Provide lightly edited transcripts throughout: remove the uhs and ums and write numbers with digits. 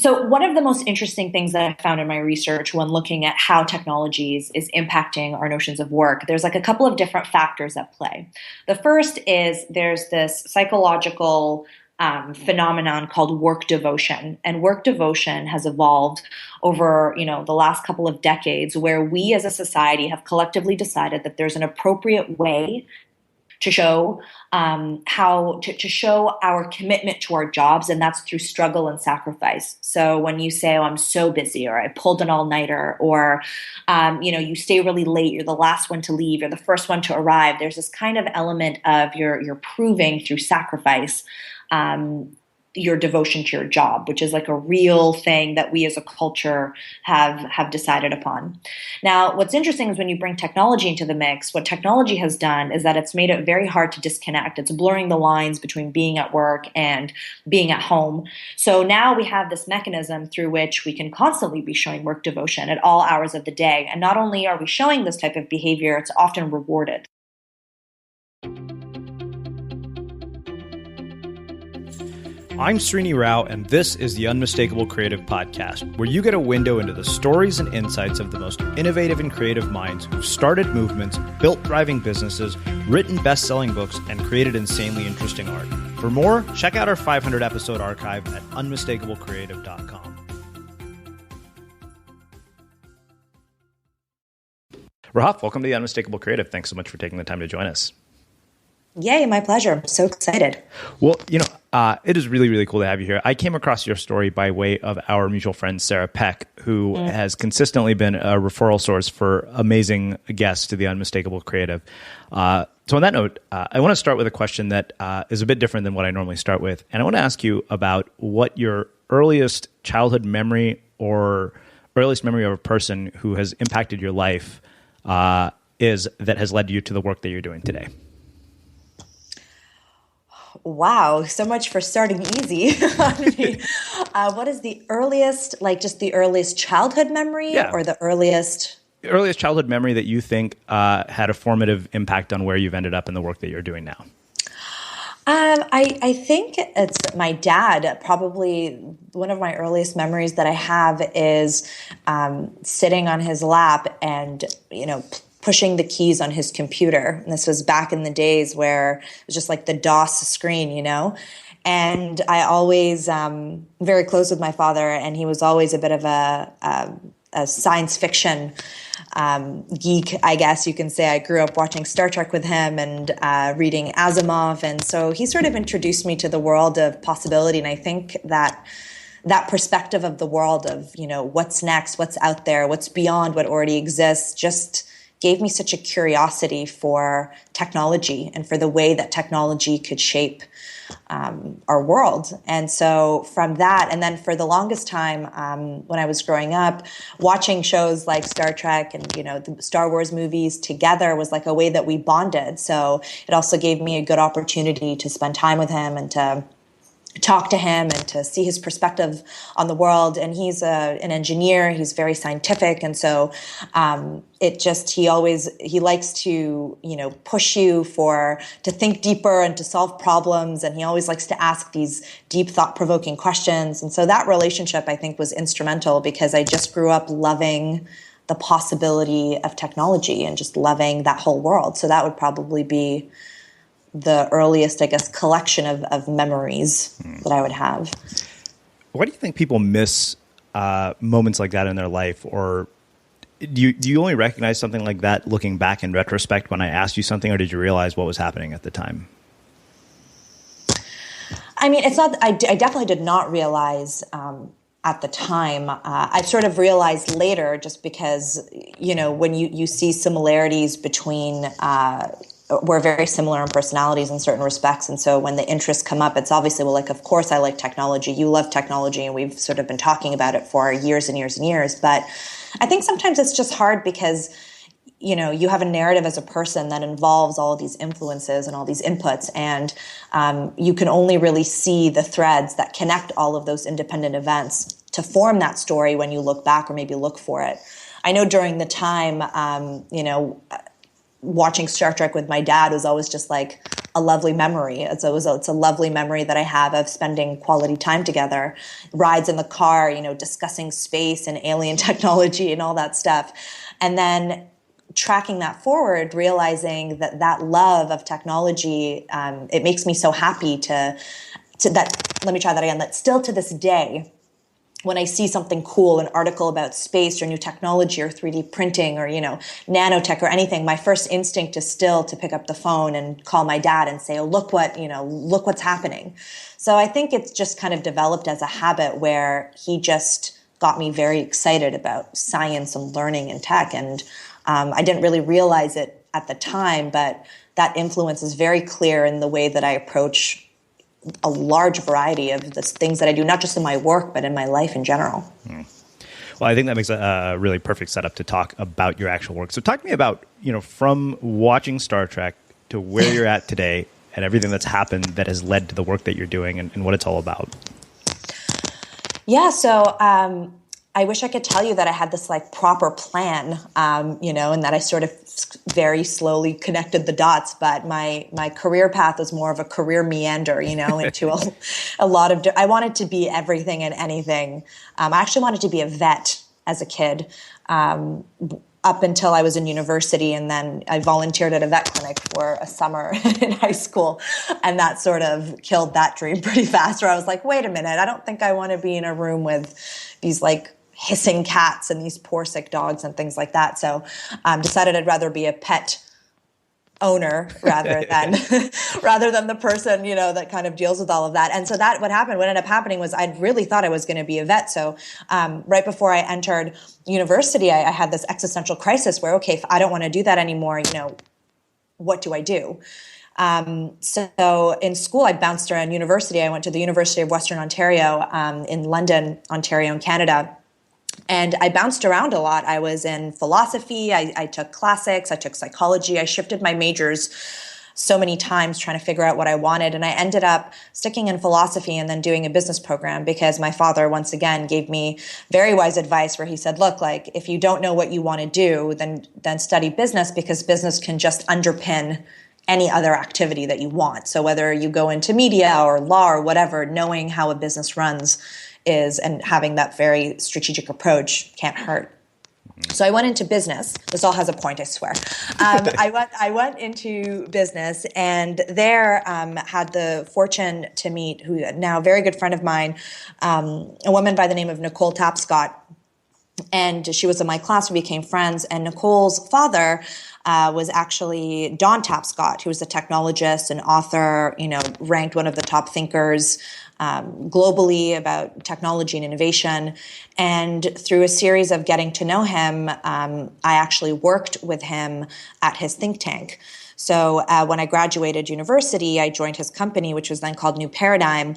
So one of the most interesting things that I found in my research when looking at how technologies is impacting our notions of work, there's like a couple of different factors at play. The first is there's this psychological phenomenon called work devotion, and work devotion has evolved over the last couple of decades, where we as a society have collectively decided that there's an appropriate way to show to show our commitment to our jobs, and that's through struggle and sacrifice. So when you say, "Oh, I'm so busy," or "I pulled an all-nighter," or you stay really late, you're the last one to leave, you're the first one to arrive. There's this kind of element of you're proving through sacrifice your devotion to your job, which is like a real thing that we as a culture have decided upon. Now, what's interesting is when you bring technology into the mix, what technology has done is that it's made it very hard to disconnect. It's blurring the lines between being at work and being at home. So now we have this mechanism through which we can constantly be showing work devotion at all hours of the day. And not only are we showing this type of behavior, it's often rewarded. I'm Srini Rao, and this is the Unmistakable Creative Podcast, where you get a window into the stories and insights of the most innovative and creative minds who've started movements, built thriving businesses, written best-selling books, and created insanely interesting art. For more, check out our 500-episode archive at unmistakablecreative.com. Rahaf, welcome to the Unmistakable Creative. Thanks so much for taking the time to join us. Yay, my pleasure. I'm so excited. Well, it is really, really cool to have you here. I came across your story by way of our mutual friend, Sarah Peck, who has consistently been a referral source for amazing guests to the Unmistakable Creative. So on that note, I want to start with a question that is a bit different than what I normally start with. And I want to ask you about what your earliest childhood memory or earliest memory of a person who has impacted your life is that has led you to the work that you're doing today. Wow, so much for starting easy. What is the earliest, just the earliest childhood memory or the earliest? The earliest childhood memory that you think had a formative impact on where you've ended up in the work that you're doing now? I think it's my dad. Probably one of my earliest memories that I have is sitting on his lap and, pushing the keys on his computer. And this was back in the days where it was just like the DOS screen, And I always, very close with my father, and he was always a bit of a science fiction geek, I guess you can say. I grew up watching Star Trek with him and reading Asimov. And so he sort of introduced me to the world of possibility. And I think that perspective of the world of, what's next, what's out there, what's beyond what already exists, just gave me such a curiosity for technology and for the way that technology could shape our world. And so from that, and then for the longest time, when I was growing up, watching shows like Star Trek and, the Star Wars movies together was like a way that we bonded. So it also gave me a good opportunity to spend time with him and to talk to him and to see his perspective on the world. And he's an engineer. He's very scientific. And so he likes to, push you to think deeper and to solve problems. And he always likes to ask these deep, thought-provoking questions. And so that relationship, I think, was instrumental because I just grew up loving the possibility of technology and just loving that whole world. So that would probably be the earliest, I guess, collection of memories that I would have. Why do you think people miss moments like that in their life? Or do you only recognize something like that looking back in retrospect when I asked you something, or did you realize what was happening at the time? I mean, it's not, I definitely did not realize at the time. I sort of realized later just because, when you see similarities between we're very similar in personalities in certain respects. And so when the interests come up, it's obviously, well, of course I like technology. You love technology. And we've sort of been talking about it for years and years and years. But I think sometimes it's just hard because, you have a narrative as a person that involves all of these influences and all these inputs. And you can only really see the threads that connect all of those independent events to form that story when you look back or maybe look for it. I know during the time, watching Star Trek with my dad was always just like a lovely memory. It's a lovely memory that I have of spending quality time together, rides in the car, discussing space and alien technology and all that stuff. And then tracking that forward, realizing that love of technology, it makes me so happy to that. Let me try that again. That still to this day, when I see something cool, an article about space or new technology or 3D printing or, nanotech or anything, my first instinct is still to pick up the phone and call my dad and say, oh, look what's happening. So I think it's just kind of developed as a habit where he just got me very excited about science and learning and tech. And I didn't really realize it at the time, but that influence is very clear in the way that I approach a large variety of the things that I do, not just in my work, but in my life in general. Well, I think that makes a really perfect setup to talk about your actual work. So talk to me about, from watching Star Trek to where you're at today and everything that's happened that has led to the work that you're doing and what it's all about. Yeah. So, I wish I could tell you that I had this proper plan, and that I sort of very slowly connected the dots. But my career path was more of a career meander, into a lot of. I wanted to be everything and anything. I actually wanted to be a vet as a kid, up until I was in university, and then I volunteered at a vet clinic for a summer in high school, and that sort of killed that dream pretty fast. Where I was like, wait a minute, I don't think I want to be in a room with these hissing cats and these poor sick dogs and things like that. So decided I'd rather be a pet owner rather than the person, that kind of deals with all of that. And so what ended up happening was I really thought I was going to be a vet. So right before I entered university, I had this existential crisis where, okay, if I don't want to do that anymore, what do I do? So in school, I bounced around university. I went to the University of Western Ontario in London, Ontario in Canada. And I bounced around a lot. I was in philosophy. I took classics. I took psychology. I shifted my majors so many times trying to figure out what I wanted. And I ended up sticking in philosophy and then doing a business program because my father, once again, gave me very wise advice where he said, look, if you don't know what you want to do, then study business because business can just underpin any other activity that you want. So whether you go into media or law or whatever, knowing how a business runs and having that very strategic approach can't hurt. So I went into business. This all has a point, I swear. I went into business and there had the fortune to meet who now a very good friend of mine, a woman by the name of Nicole Tapscott. And she was in my class. We became friends. And Nicole's father was actually Don Tapscott, who was a technologist and author, ranked one of the top thinkers globally about technology and innovation. And through a series of getting to know him, I actually worked with him at his think tank. So when I graduated university, I joined his company, which was then called New Paradigm,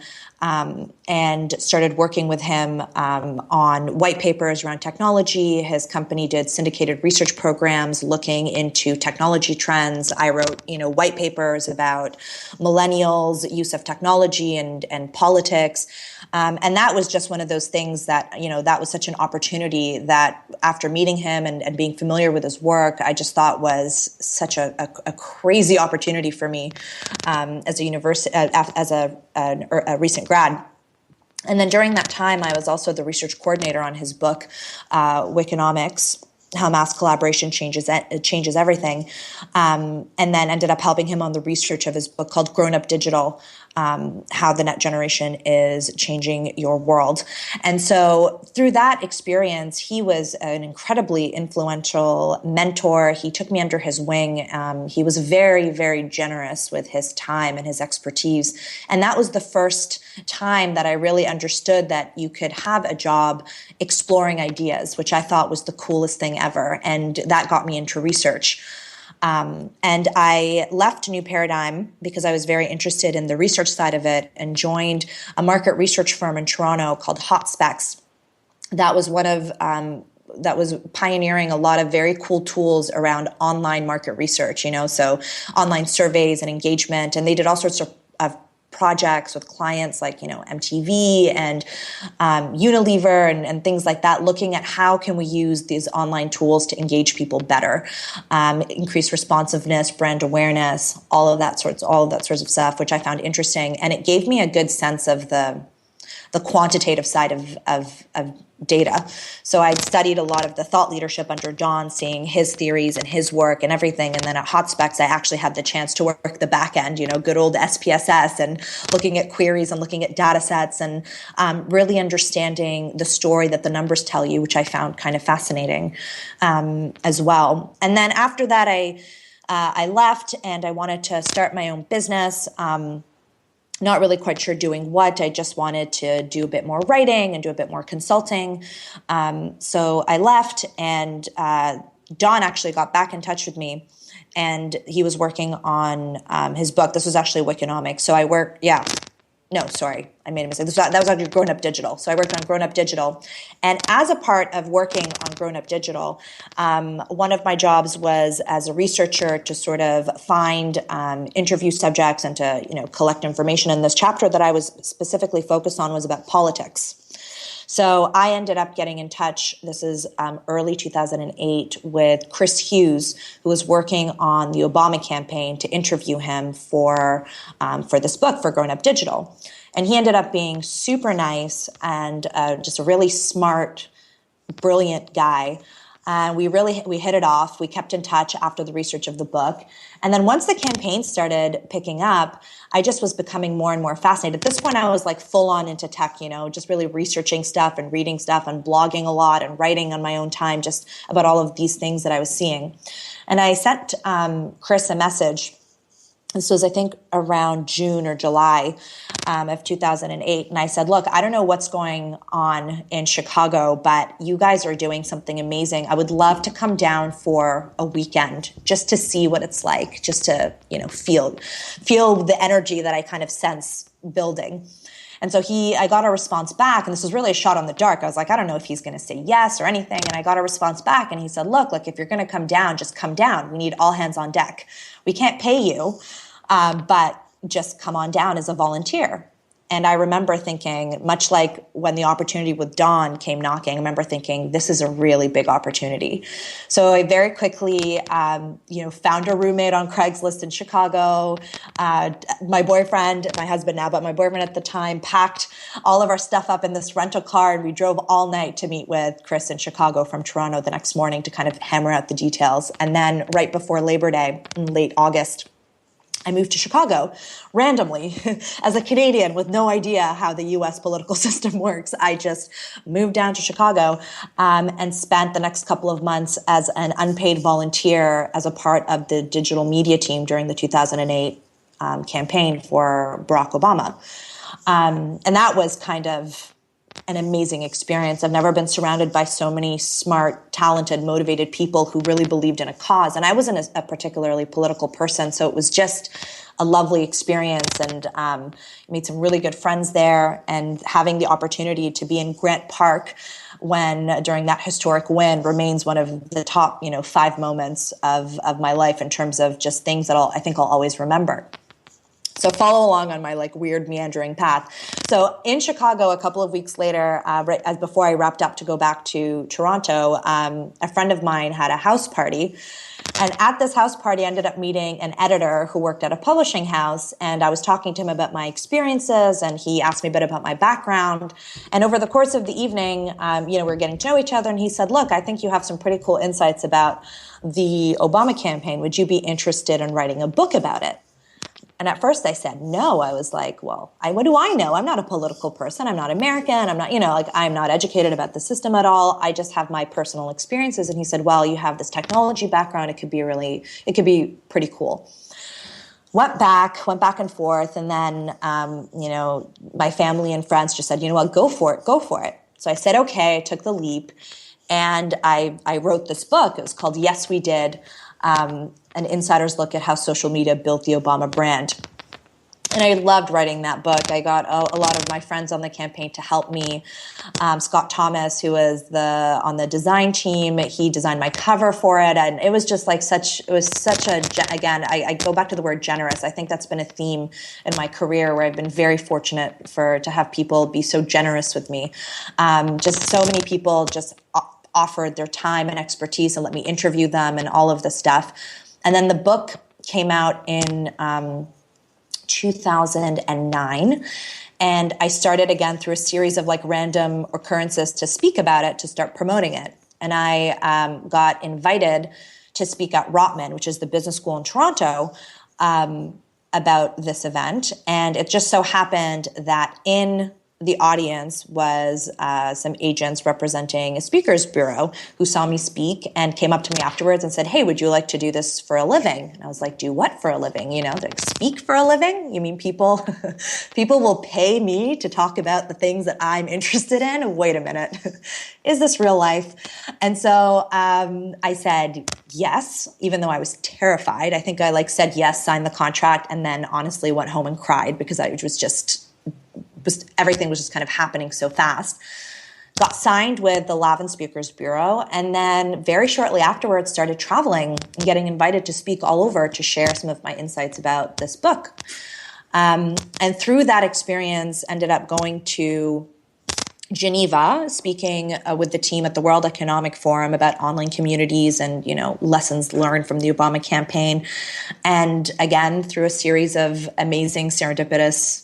and started working with him on white papers around technology. His company did syndicated research programs looking into technology trends. I wrote, white papers about millennials' use of technology and politics. And that was just one of those things that, that was such an opportunity that after meeting him and being familiar with his work, I just thought was such a crazy opportunity for me as a university, as a recent grad. And then during that time, I was also the research coordinator on his book, Wikinomics, How Mass Collaboration Changes Everything, and then ended up helping him on the research of his book called Grown Up Digital, How the Net Generation is Changing Your World. And so through that experience, he was an incredibly influential mentor. He took me under his wing. He was very, very generous with his time and his expertise. And that was the first time that I really understood that you could have a job exploring ideas, which I thought was the coolest thing ever. And that got me into research. And I left New Paradigm because I was very interested in the research side of it and joined a market research firm in Toronto called HotSpecs. That was that was pioneering a lot of very cool tools around online market research, so online surveys and engagement. And they did all sorts of projects with clients like, MTV and Unilever and things like that, looking at how can we use these online tools to engage people better, increase responsiveness, brand awareness, all of that sorts of stuff, which I found interesting. And it gave me a good sense of the quantitative side of data. So I studied a lot of the thought leadership under John, seeing his theories and his work and everything. And then at HotSpecs, I actually had the chance to work the back end, good old SPSS, and looking at queries and looking at data sets and really understanding the story that the numbers tell you, which I found kind of fascinating as well. And then after that, I left and I wanted to start my own business. Not really quite sure doing what. I just wanted to do a bit more writing and do a bit more consulting. So I left, and Don actually got back in touch with me, and he was working on his book. This was actually Wikinomics. So I worked, I made a mistake. That was actually Grown Up Digital. So I worked on Grown Up Digital. And as a part of working on Grown Up Digital, one of my jobs was as a researcher to sort of find interview subjects and to, collect information. And this chapter that I was specifically focused on was about politics. So I ended up getting in touch, this is early 2008, with Chris Hughes, who was working on the Obama campaign, to interview him for this book, for Grown Up Digital. And he ended up being super nice and just a really smart, brilliant guy. We hit it off. We kept in touch after the research of the book. And then once the campaign started picking up, I just was becoming more and more fascinated. At this point, I was like full on into tech, just really researching stuff and reading stuff and blogging a lot and writing on my own time just about all of these things that I was seeing. And I sent Chris a message. This was, I think, around June or July of 2008. And I said, look, I don't know what's going on in Chicago, but you guys are doing something amazing. I would love to come down for a weekend just to see what it's like, just to, feel the energy that I kind of sense building. And so I got a response back, and this was really a shot on the dark. I was like, I don't know if he's going to say yes or anything. And I got a response back, and he said, look, if you're going to come down, just come down. We need all hands on deck. We can't pay you, but just come on down as a volunteer. And I remember thinking, much like when the opportunity with Dawn came knocking, I remember thinking, this is a really big opportunity. So I very quickly, found a roommate on Craigslist in Chicago. My boyfriend, my husband now, but my boyfriend at the time, packed all of our stuff up in this rental car, and we drove all night to meet with Chris in Chicago from Toronto the next morning to kind of hammer out the details. And then right before Labor Day, in late August, I moved to Chicago randomly as a Canadian with no idea how the U.S. political system works. I just moved down to Chicago and spent the next couple of months as an unpaid volunteer as a part of the digital media team during the 2008 campaign for Barack Obama. And that was kind of an amazing experience. I've never been surrounded by so many smart, talented, motivated people who really believed in a cause. And I wasn't a particularly political person, so it was just a lovely experience, and made some really good friends there. And having the opportunity to be in Grant Park during that historic win remains one of the top, 5 moments of my life in terms of just things that I think I'll always remember. So follow along on my weird meandering path. So in Chicago, a couple of weeks later, right as before I wrapped up to go back to Toronto, a friend of mine had a house party. And at this house party, I ended up meeting an editor who worked at a publishing house. And I was talking to him about my experiences, and he asked me a bit about my background. And over the course of the evening, we were getting to know each other. And he said, look, I think you have some pretty cool insights about the Obama campaign. Would you be interested in writing a book about it? And at first I said no. I was like, well, what do I know? I'm not a political person. I'm not American. I'm not, I'm not educated about the system at all. I just have my personal experiences. And he said, well, you have this technology background. It could be pretty cool. Went back and forth. And then, my family and friends just said, go for it. So I said, okay, I took the leap. And I wrote this book. It was called Yes, We Did. An insider's look at how social media built the Obama brand. And I loved writing that book. I got a lot of my friends on the campaign to help me. Scott Thomas, who was on the design team, he designed my cover for it. And it was just like again, I go back to the word generous. I think that's been a theme in my career where I've been very fortunate to have people be so generous with me. Just so many people just offered their time and expertise and let me interview them and all of the stuff. And then the book came out in 2009. And I started again through a series of like random occurrences to speak about it, to start promoting it. And I got invited to speak at Rotman, which is the business school in Toronto, about this event. And it just so happened that in the audience was some agents representing a speakers bureau who saw me speak and came up to me afterwards and said, "Hey, would you like to do this for a living?" And I was like, "Do what for a living? Like speak for a living? You mean people will pay me to talk about the things that I'm interested in? Wait a minute. Is this real life?" And so I said yes, even though I was terrified. I think I said yes, signed the contract, and then honestly went home and cried because everything was just kind of happening so fast. Got signed with the Lavin Speakers Bureau, and then very shortly afterwards started traveling and getting invited to speak all over to share some of my insights about this book. And through that experience, ended up going to Geneva, speaking with the team at the World Economic Forum about online communities and, lessons learned from the Obama campaign. And again, through a series of amazing serendipitous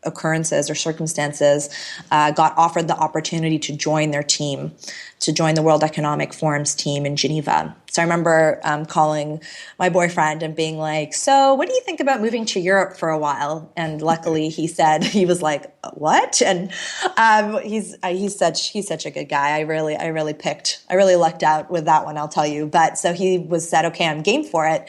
occurrences or circumstances, got offered the opportunity to join their team, to join the World Economic Forum's team in Geneva. So I remember calling my boyfriend and being like, "So what do you think about moving to Europe for a while?" And luckily he was like, "What?" And he's such a good guy. I really lucked out with that one, I'll tell you. But so he said, "Okay, I'm game for it."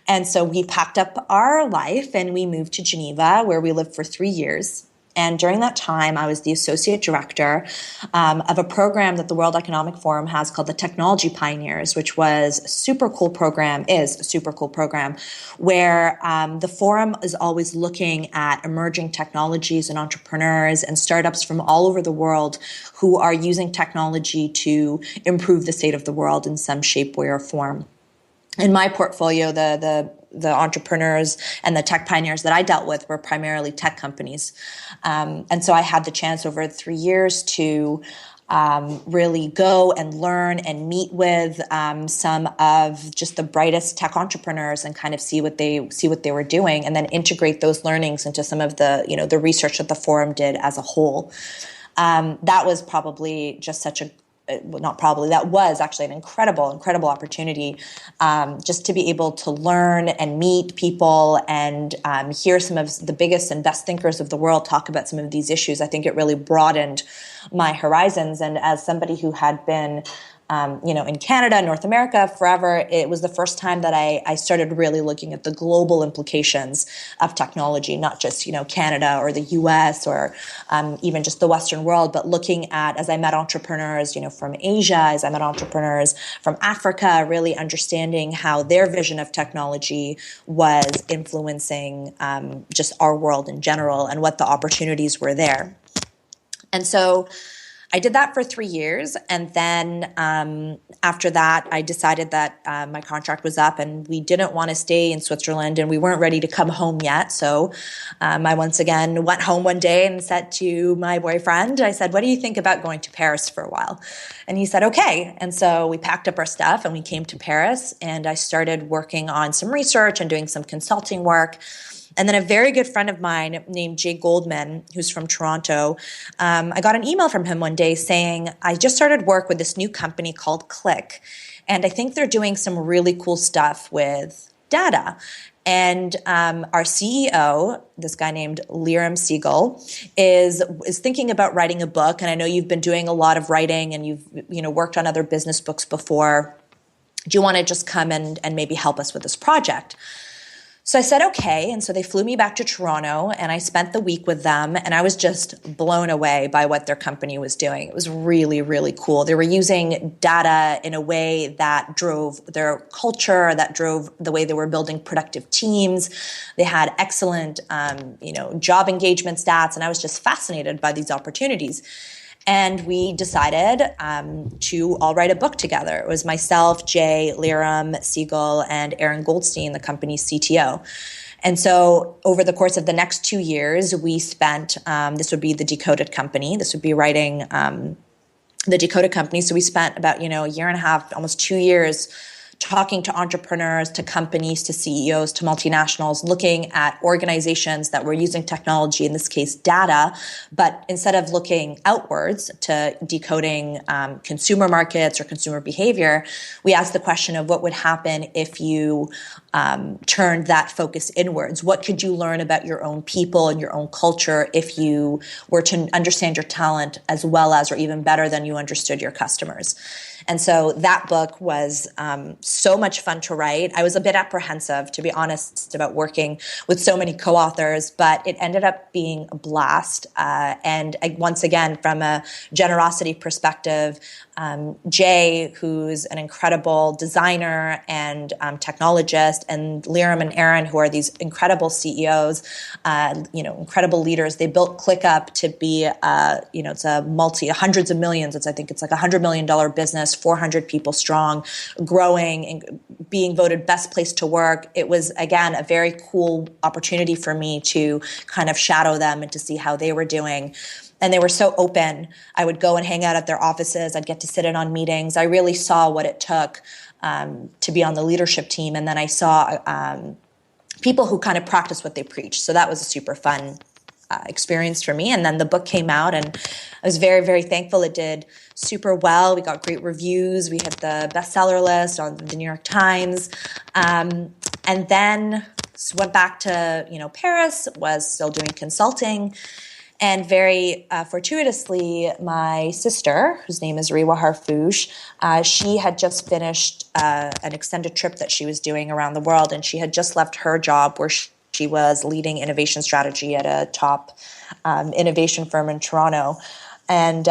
And so we packed up our life and we moved to Geneva, where we lived for 3 years. And during that time, I was the associate director of a program that the World Economic Forum has called the Technology Pioneers, which is a super cool program, where the forum is always looking at emerging technologies and entrepreneurs and startups from all over the world who are using technology to improve the state of the world in some shape, way, or form. In my portfolio, the entrepreneurs and the tech pioneers that I dealt with were primarily tech companies. And so I had the chance over 3 years to really go and learn and meet with some of just the brightest tech entrepreneurs and kind of see what they were doing, and then integrate those learnings into some of the research that the forum did as a whole. That was probably just that was actually an incredible opportunity, just to be able to learn and meet people and hear some of the biggest and best thinkers of the world talk about some of these issues. I think it really broadened my horizons. And as somebody who had been in Canada, North America forever, it was the first time that I started really looking at the global implications of technology, not just, Canada or the US or even just the Western world, but looking at, as I met entrepreneurs, from Asia, as I met entrepreneurs from Africa, really understanding how their vision of technology was influencing just our world in general and what the opportunities were there. And so I did that for 3 years, and then after that, I decided that my contract was up, and we didn't want to stay in Switzerland, and we weren't ready to come home yet. So I once again went home one day and said to my boyfriend, I said, "What do you think about going to Paris for a while?" And he said, "Okay." And so we packed up our stuff and we came to Paris, and I started working on some research and doing some consulting work. And then a very good friend of mine named Jay Goldman, who's from Toronto, I got an email from him one day saying, "I just started work with this new company called Click, and I think they're doing some really cool stuff with data. And our CEO, this guy named Liram Siegel, is thinking about writing a book. And I know you've been doing a lot of writing and you've worked on other business books before. Do you want to just come and maybe help us with this project?" So I said, okay. And so they flew me back to Toronto and I spent the week with them and I was just blown away by what their company was doing. It was really, really cool. They were using data in a way that drove their culture, that drove the way they were building productive teams. They had excellent, job engagement stats. And I was just fascinated by these opportunities. And we decided to all write a book together. It was myself, Jay, Liram, Siegel, and Aaron Goldstein, the company's CTO. And so over the course of the next 2 years, we spent, this would be the Decoded company. This would be writing the Decoded company. So we spent about, a year and a half, almost 2 years talking to entrepreneurs, to companies, to CEOs, to multinationals, looking at organizations that were using technology, in this case data, but instead of looking outwards to decoding consumer markets or consumer behavior, we asked the question of what would happen if you turned that focus inwards. What could you learn about your own people and your own culture if you were to understand your talent as well as, or even better than you understood your customers? And so that book was so much fun to write. I was a bit apprehensive, to be honest, about working with so many co-authors, but it ended up being a blast. And once again, from a generosity perspective, Jay, who's an incredible designer and technologist, and Liram and Aaron, who are these incredible CEOs, incredible leaders. They built ClickUp to be, it's a hundreds of millions. I think it's like $100 million business, 400 people strong, growing and being voted best place to work. It was, again, a very cool opportunity for me to kind of shadow them and to see how they were doing. And they were so open. I would go and hang out at their offices. I'd get to sit in on meetings. I really saw what it took to be on the leadership team. And then I saw people who kind of practice what they preach. So that was a super fun experience for me. And then the book came out and I was very, very thankful. It did super well. We got great reviews. We hit the bestseller list on the New York Times. And then went back to, Paris, was still doing consulting. And very fortuitously, my sister, whose name is Harfoush, she had just finished an extended trip that she was doing around the world. And she had just left her job where she was leading innovation strategy at a top innovation firm in Toronto. And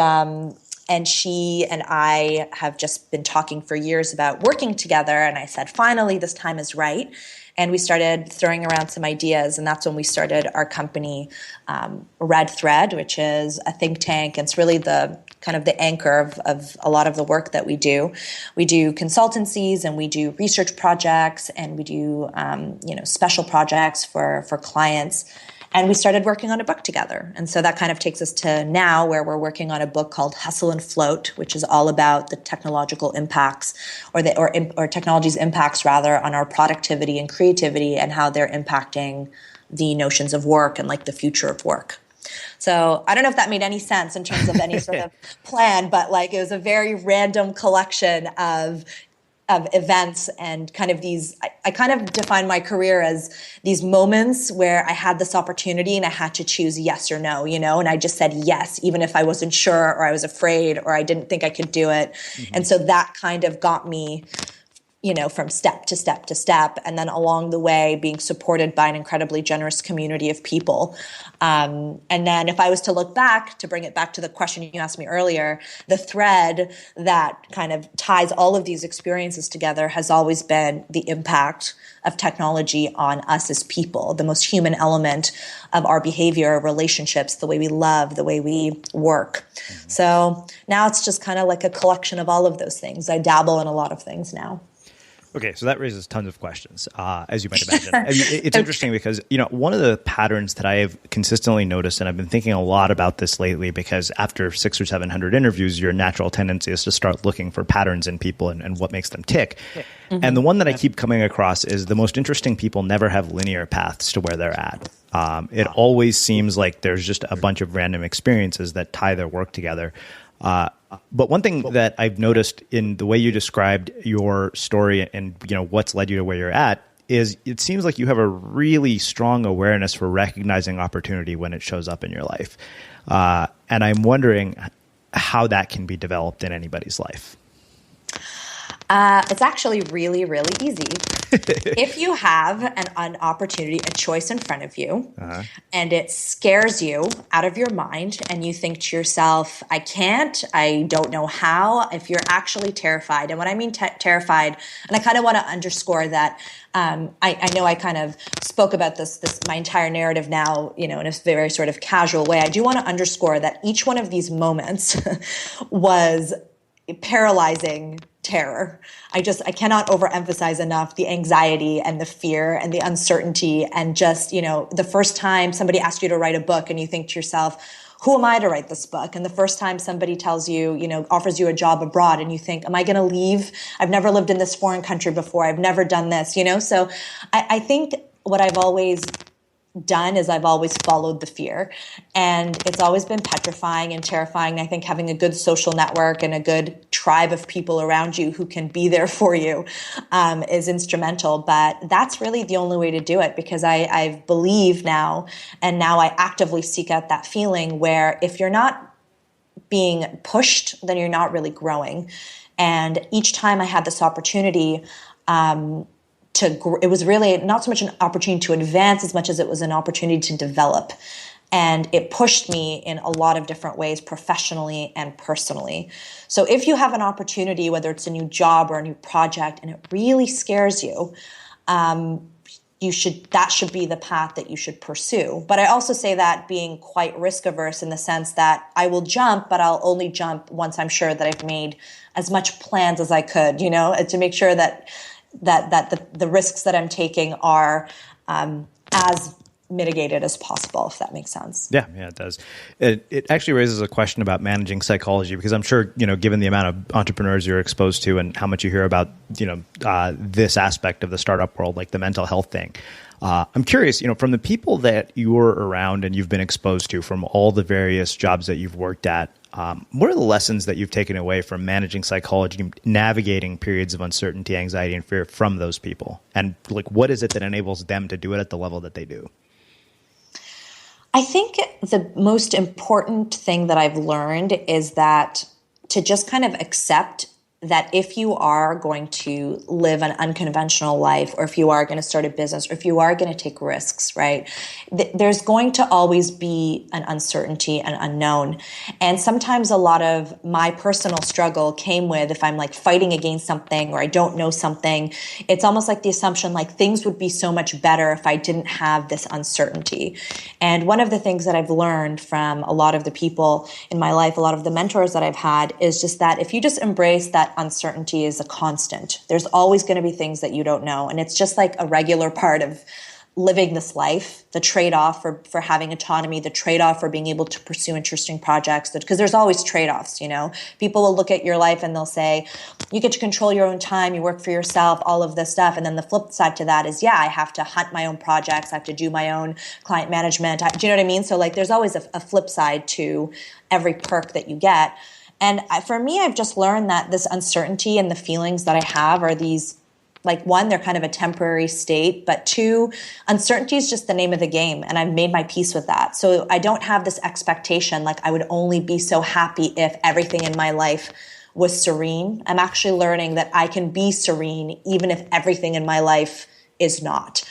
she and I have just been talking for years about working together. And I said, finally, this time is right. And we started throwing around some ideas. And that's when we started our company, Red Thread, which is a think tank. It's really the kind of the anchor of a lot of the work that we do. We do consultancies and we do research projects and we do, special projects for clients. And we started working on a book together. And so that kind of takes us to now where we're working on a book called Hustle and Float, which is all about the technological impacts or technology's impacts rather on our productivity and creativity and how they're impacting the notions of work and like the future of work. So I don't know if that made any sense in terms of any sort of plan, but like it was a very random collection of events and kind of these, I kind of define my career as these moments where I had this opportunity and I had to choose yes or no, and I just said yes, even if I wasn't sure or I was afraid or I didn't think I could do it. Mm-hmm. And so that kind of got me, from step to step to step. And then along the way, being supported by an incredibly generous community of people. And then if I was to look back, to bring it back to the question you asked me earlier, the thread that kind of ties all of these experiences together has always been the impact of technology on us as people, the most human element of our behavior, relationships, the way we love, the way we work. Mm-hmm. So now it's just kind of like a collection of all of those things. I dabble in a lot of things now. Okay, so that raises tons of questions, as you might imagine. It's interesting because, one of the patterns that I have consistently noticed, and I've been thinking a lot about this lately, because after 600 or 700 interviews, your natural tendency is to start looking for patterns in people and what makes them tick. Mm-hmm. And the one that I keep coming across is the most interesting people never have linear paths to where they're at. It always seems like there's just a bunch of random experiences that tie their work together. But one thing that I've noticed in the way you described your story and what's led you to where you're at is it seems like you have a really strong awareness for recognizing opportunity when it shows up in your life. And I'm wondering how that can be developed in anybody's life. It's actually really, really easy. If you have an opportunity, a choice in front of you, and it scares you out of your mind, and you think to yourself, I can't, I don't know how, if you're actually terrified. And when I mean terrified, and I kind of want to underscore that, I know I kind of spoke about this my entire narrative now, in a very sort of casual way. I do want to underscore that each one of these moments was paralyzing terror. I cannot overemphasize enough the anxiety and the fear and the uncertainty, and just, the first time somebody asks you to write a book and you think to yourself, who am I to write this book? And the first time somebody tells you, offers you a job abroad and you think, am I going to leave? I've never lived in this foreign country before. I've never done this, So I think what I've always done is I've always followed the fear, and it's always been petrifying and terrifying. I think having a good social network and a good tribe of people around you who can be there for you is instrumental. But that's really the only way to do it, because I believe now, and now I actively seek out that feeling where if you're not being pushed, then you're not really growing. And each time I had this opportunity, it was really not so much an opportunity to advance as much as it was an opportunity to develop. And it pushed me in a lot of different ways, professionally and personally. So if you have an opportunity, whether it's a new job or a new project, and it really scares you, that should be the path that you should pursue. But I also say that being quite risk averse, in the sense that I will jump, but I'll only jump once I'm sure that I've made as much plans as I could, to make sure that the risks that I'm taking are as mitigated as possible, if that makes sense. Yeah, it does. It actually raises a question about managing psychology, because I'm sure, given the amount of entrepreneurs you're exposed to and how much you hear about, this aspect of the startup world, like the mental health thing. I'm curious, from the people that you're around and you've been exposed to from all the various jobs that you've worked at, what are the lessons that you've taken away from managing psychology, navigating periods of uncertainty, anxiety, and fear from those people? And what is it that enables them to do it at the level that they do? I think the most important thing that I've learned is that to just kind of accept that if you are going to live an unconventional life, or if you are going to start a business, or if you are going to take risks, right, there's going to always be an uncertainty and unknown. And sometimes a lot of my personal struggle came with, if I'm fighting against something or I don't know something, it's almost like the assumption things would be so much better if I didn't have this uncertainty. And one of the things that I've learned from a lot of the people in my life, a lot of the mentors that I've had, is just that if you just embrace that uncertainty is a constant. There's always going to be things that you don't know. And it's just like a regular part of living this life, the trade-off for having autonomy, the trade-off for being able to pursue interesting projects, because there's always trade-offs, People will look at your life and they'll say, you get to control your own time, you work for yourself, all of this stuff. And then the flip side to that is, I have to hunt my own projects, I have to do my own client management. Do you know what I mean? So there's always a flip side to every perk that you get. And for me, I've just learned that this uncertainty and the feelings that I have are these, one, they're kind of a temporary state, but two, uncertainty is just the name of the game. And I've made my peace with that. So I don't have this expectation, I would only be so happy if everything in my life was serene. I'm actually learning that I can be serene even if everything in my life is not.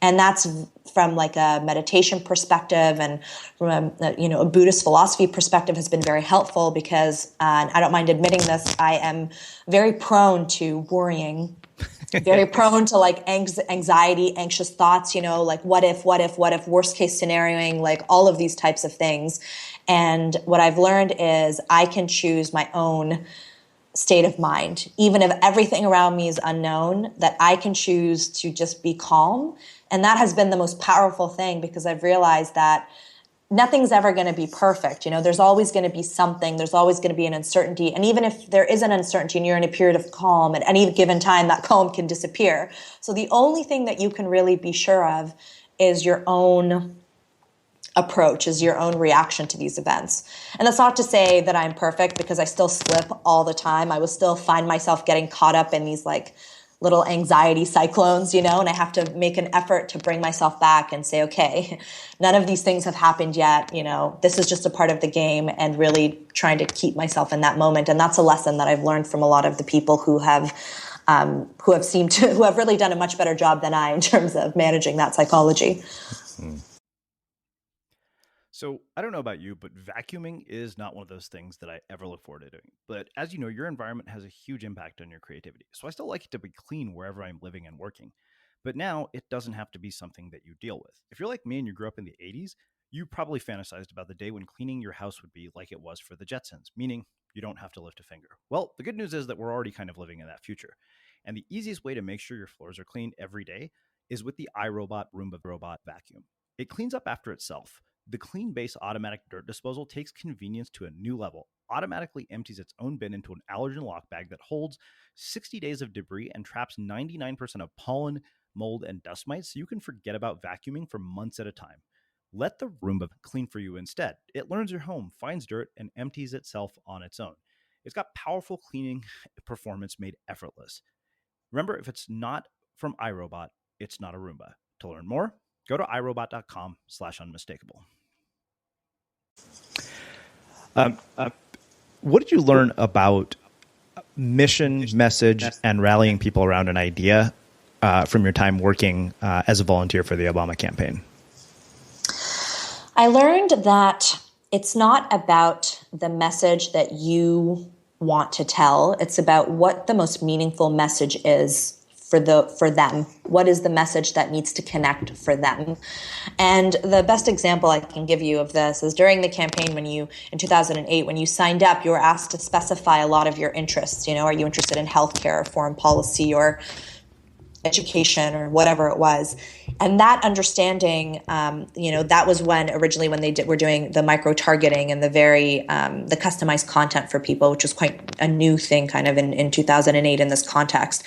And that's from a meditation perspective, and from a Buddhist philosophy perspective has been very helpful, because and I don't mind admitting this, I am very prone to worrying, very prone to anxiety, anxious thoughts, what if, worst case scenarioing, all of these types of things. And what I've learned is I can choose my own state of mind, even if everything around me is unknown, that I can choose to just be calm. And that has been the most powerful thing, because I've realized that nothing's ever going to be perfect. There's always going to be something, there's always going to be an uncertainty. And even if there is an uncertainty and you're in a period of calm, at any given time, that calm can disappear. So the only thing that you can really be sure of is your own approach, is your own reaction to these events. And that's not to say that I'm perfect, because I still slip all the time. I will still find myself getting caught up in these little anxiety cyclones, and I have to make an effort to bring myself back and say, okay, none of these things have happened yet. This is just a part of the game, and really trying to keep myself in that moment. And that's a lesson that I've learned from a lot of the people who have really done a much better job than I in terms of managing that psychology. So I don't know about you, but vacuuming is not one of those things that I ever look forward to doing. But as you know, your environment has a huge impact on your creativity. So I still like it to be clean wherever I'm living and working. But now it doesn't have to be something that you deal with. If you're like me and you grew up in the 80s, you probably fantasized about the day when cleaning your house would be like it was for the Jetsons, meaning you don't have to lift a finger. Well, the good news is that we're already kind of living in that future. And the easiest way to make sure your floors are clean every day is with the iRobot Roomba Robot Vacuum. It cleans up after itself. The Clean Base automatic dirt disposal takes convenience to a new level, automatically empties its own bin into an allergen lock bag that holds 60 days of debris and traps 99% of pollen, mold, and dust mites, so you can forget about vacuuming for months at a time. Let the Roomba clean for you instead. It learns your home, finds dirt, and empties itself on its own. It's got powerful cleaning performance made effortless. Remember, if it's not from iRobot, it's not a Roomba. To learn more, go to irobot.com/unmistakable. What did you learn about mission, message, and rallying people around an idea from your time working as a volunteer for the Obama campaign? I learned that it's not about the message that you want to tell. It's about what the most meaningful message is for them. What is the message that needs to connect for them? And the best example I can give you of this is during the campaign in 2008, when you signed up, you were asked to specify a lot of your interests. Are you interested in healthcare or foreign policy or education or whatever it was? And that understanding, that was when they were doing the micro targeting and the customized content for people, which was quite a new thing kind of in 2008 in this context.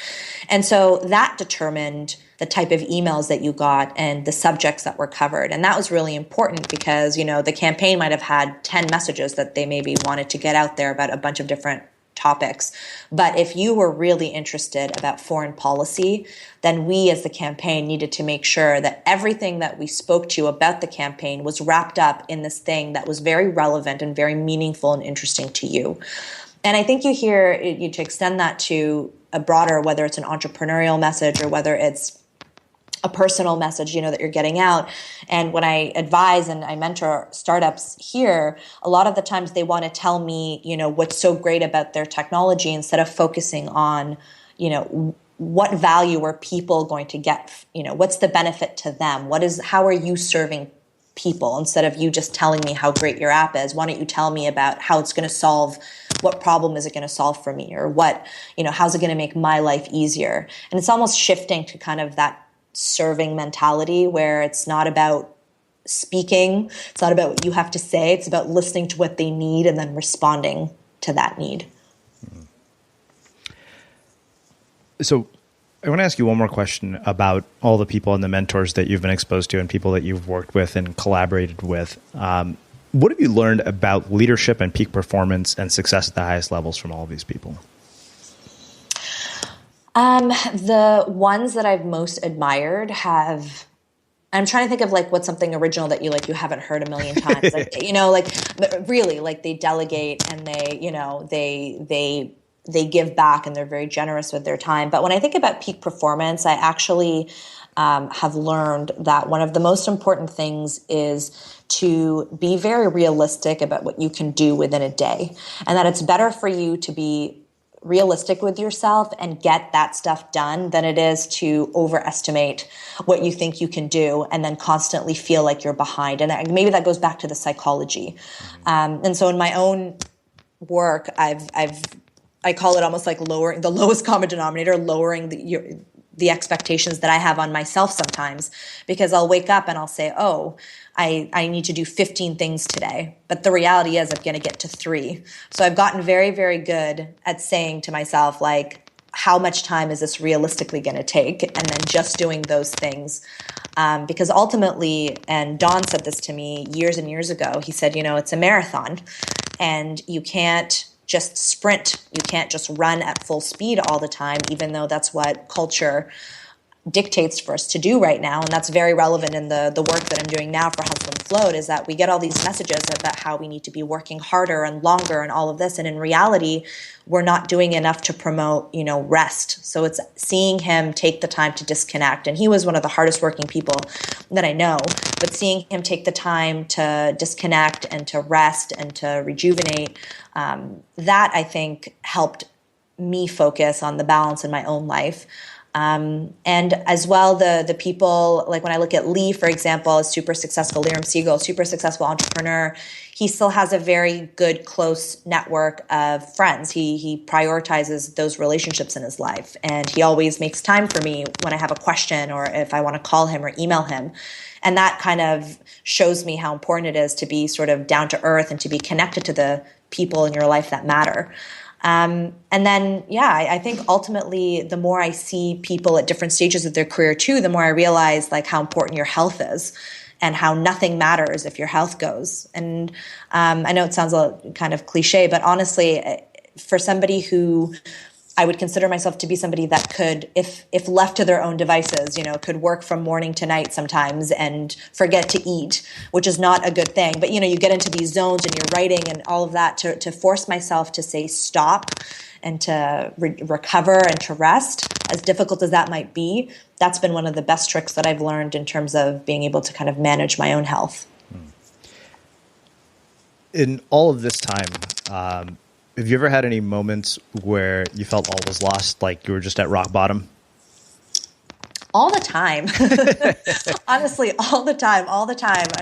And so that determined the type of emails that you got and the subjects that were covered. And that was really important because, the campaign might have had 10 messages that they maybe wanted to get out there about a bunch of different topics. But if you were really interested about foreign policy, then we as the campaign needed to make sure that everything that we spoke to you about the campaign was wrapped up in this thing that was very relevant and very meaningful and interesting to you. And I think to extend that to a broader, whether it's an entrepreneurial message or whether it's a personal message, that you're getting out. And when I advise and I mentor startups here, a lot of the times they want to tell me, what's so great about their technology instead of focusing on, what value are people going to get? What's the benefit to them? How are you serving people? Instead of you just telling me how great your app is, why don't you tell me about how it's going to solve, what problem is it going to solve for me? Or how's it going to make my life easier? And it's almost shifting to kind of that serving mentality where it's not about speaking, it's not about what you have to say, it's about listening to what they need and then responding to that need. So I want to ask you one more question about all the people and the mentors that you've been exposed to and people that you've worked with and collaborated with. What have you learned about leadership and peak performance and success at the highest levels from all of these people? The ones that I've most admired I'm trying to think of what's something original that you haven't heard a million times. But really, they delegate and they give back and they're very generous with their time. But when I think about peak performance, I actually have learned that one of the most important things is to be very realistic about what you can do within a day, and that it's better for you to be realistic with yourself and get that stuff done than it is to overestimate what you think you can do and then constantly feel like you're behind. And maybe that goes back to the psychology. And so in my own work, I call it almost like lowering the lowest common denominator, lowering the expectations that I have on myself sometimes, because I'll wake up and I'll say, oh, I need to do 15 things today. But the reality is I'm going to get to 3. So I've gotten very, very good at saying to myself, how much time is this realistically going to take? And then just doing those things. Because ultimately, and Don said this to me years and years ago, he said, it's a marathon and you can't just sprint. You can't just run at full speed all the time, even though that's what culture dictates for us to do right now. And that's very relevant in the work that I'm doing now for Hustle and Float, is that we get all these messages about how we need to be working harder and longer and all of this. And in reality, we're not doing enough to promote, rest. So it's seeing him take the time to disconnect. And he was one of the hardest working people that I know, but seeing him take the time to disconnect and to rest and to rejuvenate, that I think helped me focus on the balance in my own life. And as well, the people, like when I look at Lee, for example, a super successful, Liram Siegel, super successful entrepreneur, he still has a very good, close network of friends. He prioritizes those relationships in his life. And he always makes time for me when I have a question or if I want to call him or email him. And that kind of shows me how important it is to be sort of down to earth and to be connected to the people in your life that matter. And then, I think ultimately the more I see people at different stages of their career too, the more I realize like how important your health is and how nothing matters if your health goes. And I know it sounds a little kind of cliche, but honestly, for somebody who I would consider myself to be somebody that could, if left to their own devices, could work from morning to night sometimes and forget to eat, which is not a good thing. But, you get into these zones and you're writing and all of that to force myself to say stop and to recover and to rest, as difficult as that might be. That's been one of the best tricks that I've learned in terms of being able to kind of manage my own health. In all of this time, have you ever had any moments where you felt all was lost, like you were just at rock bottom? All the time. Honestly, all the time.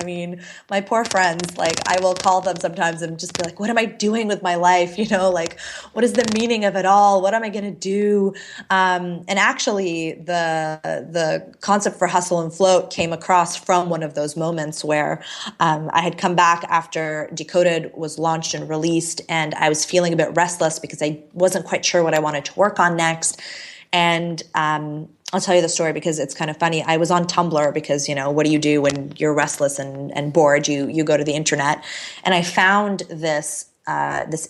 I mean, my poor friends, like I will call them sometimes and just be like, what am I doing with my life? Like what is the meaning of it all? What am I going to do? And actually the concept for Hustle and Float came across from one of those moments where I had come back after Decoded was launched and released, and I was feeling a bit restless because I wasn't quite sure what I wanted to work on next. And I'll tell you the story because it's kind of funny. I was on Tumblr because, what do you do when you're restless and bored? You go to the internet. And I found this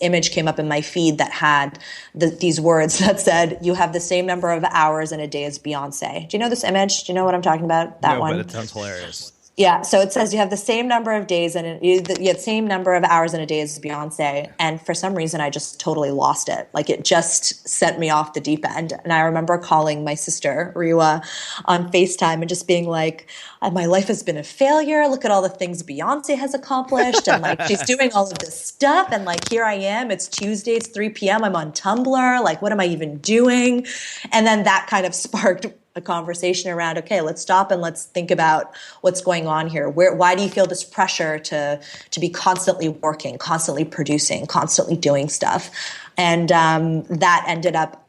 image came up in my feed that had these words that said, you have the same number of hours in a day as Beyonce. Do you know this image? Do you know what I'm talking about? That one? No, but it sounds hilarious. Yeah, so it says you have the same number of days and you have the same number of hours in a day as Beyonce. And for some reason, I just totally lost it. Like it just sent me off the deep end. And I remember calling my sister, Riwa, on FaceTime and just being like, my life has been a failure. Look at all the things Beyonce has accomplished. And like, she's doing all of this stuff. And like, here I am. It's Tuesday. It's 3 p.m. I'm on Tumblr. Like, what am I even doing? And then that kind of sparked a conversation around, okay, let's stop and let's think about what's going on here. Why do you feel this pressure to be constantly working, constantly producing, constantly doing stuff? And that ended up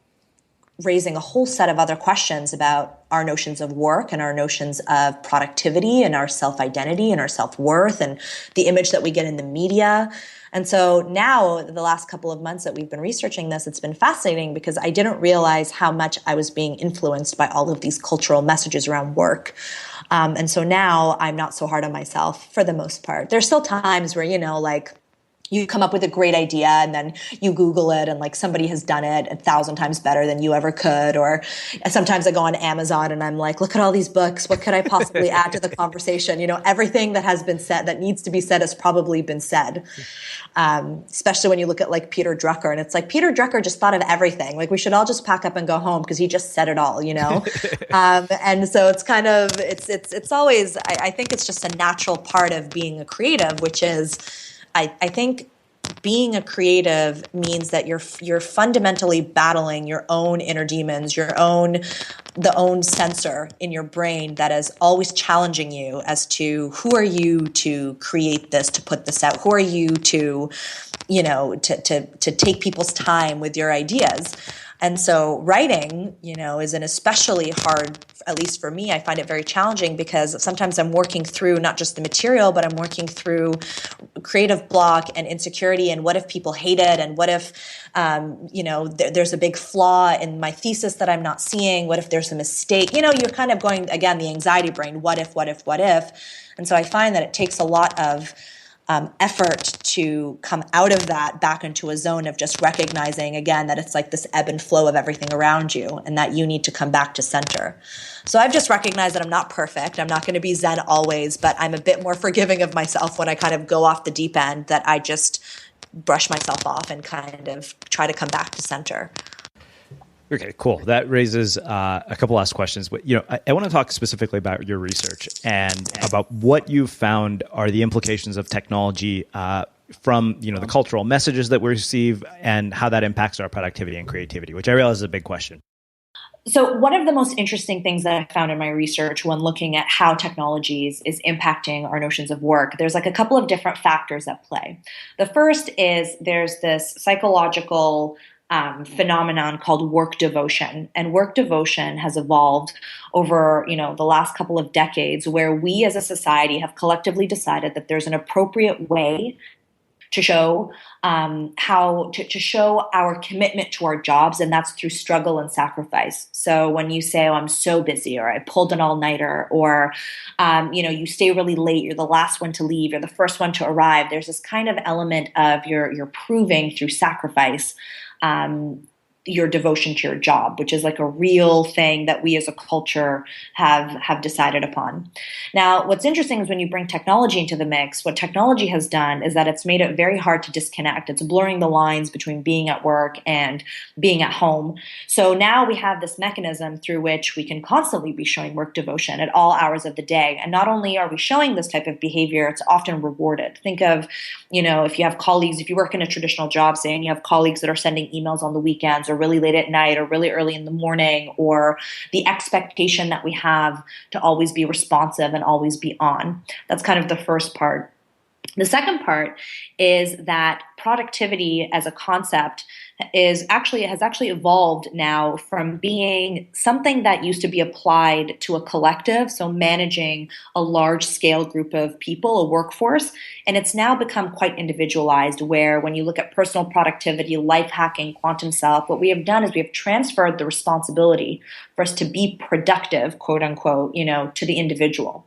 raising a whole set of other questions about our notions of work and our notions of productivity and our self-identity and our self-worth and the image that we get in the media. And so now, the last couple of months that we've been researching this, it's been fascinating because I didn't realize how much I was being influenced by all of these cultural messages around work. And so now I'm not so hard on myself for the most part. There's still times where, you come up with a great idea and then you Google it and like somebody has done it 1,000 times better than you ever could. Or sometimes I go on Amazon and I'm like, look at all these books. What could I possibly add to the conversation? Everything that has been said, that needs to be said, has probably been said. Especially when you look at like Peter Drucker, and it's like Peter Drucker just thought of everything. Like we should all just pack up and go home because he just said it all, And so it's kind of, it's always, I think it's just a natural part of being a creative, which is, I think being a creative means that you're fundamentally battling your own inner demons, the own sensor in your brain that is always challenging you as to who are you to create this, to put this out? Who are you to take people's time with your ideas? And so writing, is an especially hard, at least for me, I find it very challenging because sometimes I'm working through not just the material, but I'm working through creative block and insecurity and what if people hate it, and what if, there's a big flaw in my thesis that I'm not seeing, what if there's a mistake? You're kind of going, again, the anxiety brain, what if? And so I find that it takes a lot of effort to come out of that back into a zone of just recognizing again that it's like this ebb and flow of everything around you and that you need to come back to center. So I've just recognized that I'm not perfect. I'm not going to be Zen always, but I'm a bit more forgiving of myself when I kind of go off the deep end, that I just brush myself off and kind of try to come back to center. Okay, cool. That raises a couple last questions. But I want to talk specifically about your research and about what you've found are the implications of technology from the cultural messages that we receive and how that impacts our productivity and creativity, which I realize is a big question. So one of the most interesting things that I found in my research when looking at how technologies is impacting our notions of work, there's like a couple of different factors at play. The first is there's this psychological phenomenon called work devotion. And work devotion has evolved over, the last couple of decades, where we as a society have collectively decided that there's an appropriate way to show to show our commitment to our jobs, and that's through struggle and sacrifice. So when you say, "Oh, I'm so busy," or "I pulled an all-nighter," or you stay really late, you're the last one to leave, you're the first one to arrive. There's this kind of element of you're proving through sacrifice your devotion to your job, which is like a real thing that we as a culture have decided upon. Now, what's interesting is when you bring technology into the mix, what technology has done is that it's made it very hard to disconnect. It's blurring the lines between being at work and being at home. So now we have this mechanism through which we can constantly be showing work devotion at all hours of the day. And not only are we showing this type of behavior, it's often rewarded. Think of, if you have colleagues, if you work in a traditional job, say, and you have colleagues that are sending emails on the weekends or really late at night or really early in the morning, or the expectation that we have to always be responsive and always be on. That's kind of the first part. The second part is that productivity as a concept has actually evolved now from being something that used to be applied to a collective, so managing a large scale group of people, a workforce, and it's now become quite individualized, where when you look at personal productivity, life hacking, quantum self, what we have done is we have transferred the responsibility for us to be productive, quote unquote, to the individual.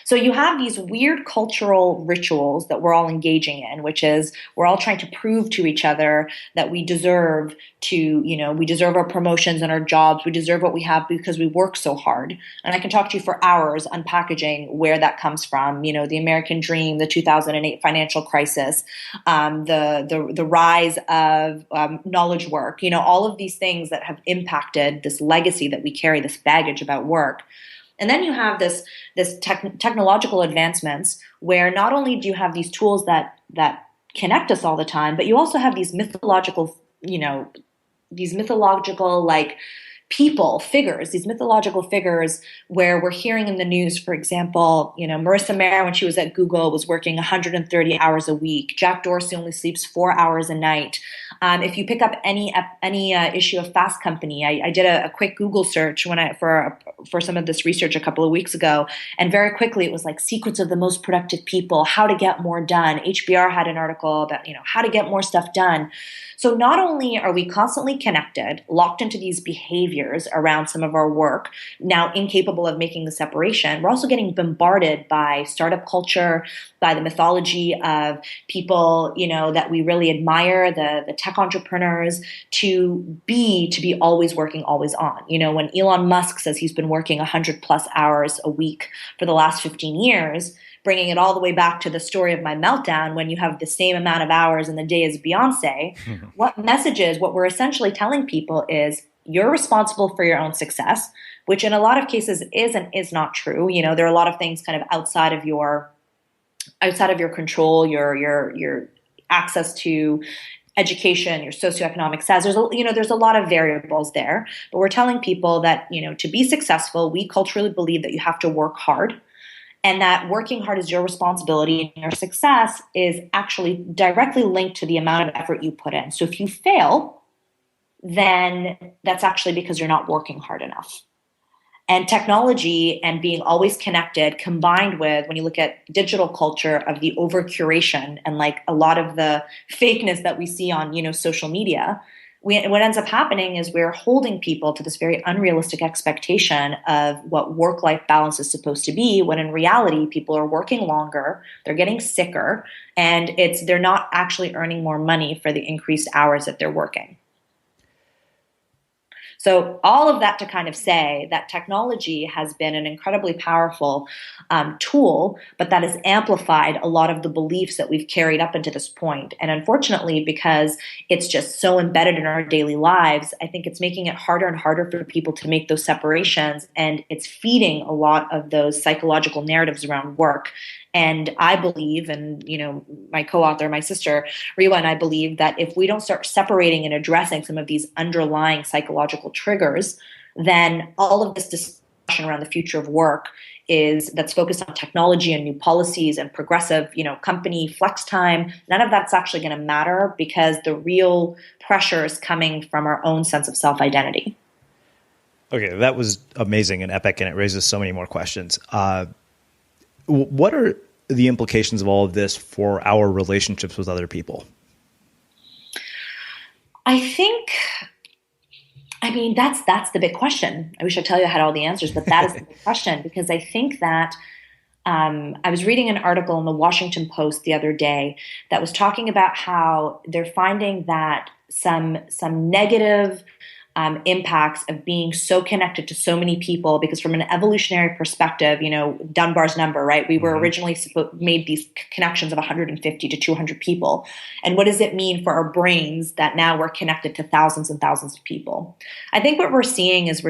So you have these weird cultural rituals that we're all engaging in, which is we're all trying to prove to each other that we deserve we deserve our promotions and our jobs. We deserve what we have because we work so hard. And I can talk to you for hours unpackaging where that comes from. The American dream, the 2008 financial crisis, the rise of knowledge work, all of these things that have impacted this legacy that we carry, this baggage about work. And then you have this technological advancements where not only do you have these tools that connect us all the time, but you also have these mythological like people, figures, these mythological figures where we're hearing in the news, for example, Marissa Mayer, when she was at Google, was working 130 hours a week. Jack Dorsey only sleeps 4 hours a night. If you pick up any issue of Fast Company, I did a quick Google search for some of this research a couple of weeks ago, and very quickly it was like secrets of the most productive people, how to get more done. HBR had an article about how to get more stuff done. So not only are we constantly connected, locked into these behaviors around some of our work, now incapable of making the separation, we're also getting bombarded by startup culture, by the mythology of people, that we really admire, the tech entrepreneurs, to be always working, always on. When Elon Musk says he's been working 100 plus hours a week for the last 15 years, bringing it all the way back to the story of my meltdown, when you have the same amount of hours in the day as Beyonce, what we're essentially telling people is you're responsible for your own success, which in a lot of cases is and is not true. There are a lot of things kind of outside of your control, your access to education, your socioeconomic status. There's a lot of variables there, but we're telling people that, to be successful, we culturally believe that you have to work hard, and that working hard is your responsibility, and your success is actually directly linked to the amount of effort you put in. So if you fail, then that's actually because you're not working hard enough. And technology and being always connected, combined with, when you look at digital culture, of the over curation and like a lot of the fakeness that we see on, social media, what ends up happening is we're holding people to this very unrealistic expectation of what work-life balance is supposed to be, when in reality, people are working longer, they're getting sicker, and they're not actually earning more money for the increased hours that they're working. So all of that to kind of say that technology has been an incredibly powerful tool, but that has amplified a lot of the beliefs that we've carried up into this point. And unfortunately, because it's just so embedded in our daily lives, I think it's making it harder and harder for people to make those separations, and it's feeding a lot of those psychological narratives around work. And I believe, and my co-author, my sister Riwa, and I believe that if we don't start separating and addressing some of these underlying psychological triggers, then all of this discussion around the future of work that's focused on technology and new policies and progressive, company flex time, none of that's actually going to matter, because the real pressure is coming from our own sense of self-identity. Okay, that was amazing and epic, and it raises so many more questions. What are the implications of all of this for our relationships with other people? That's the big question. I wish I tell you I had all the answers, but that is the big question, because I think that I was reading an article in the Washington Post the other day that was talking about how they're finding that some negative impacts of being so connected to so many people, because from an evolutionary perspective, Dunbar's number, right? We were originally made these connections of 150 to 200 people. And what does it mean for our brains that now we're connected to thousands and thousands of people? I think what we're seeing is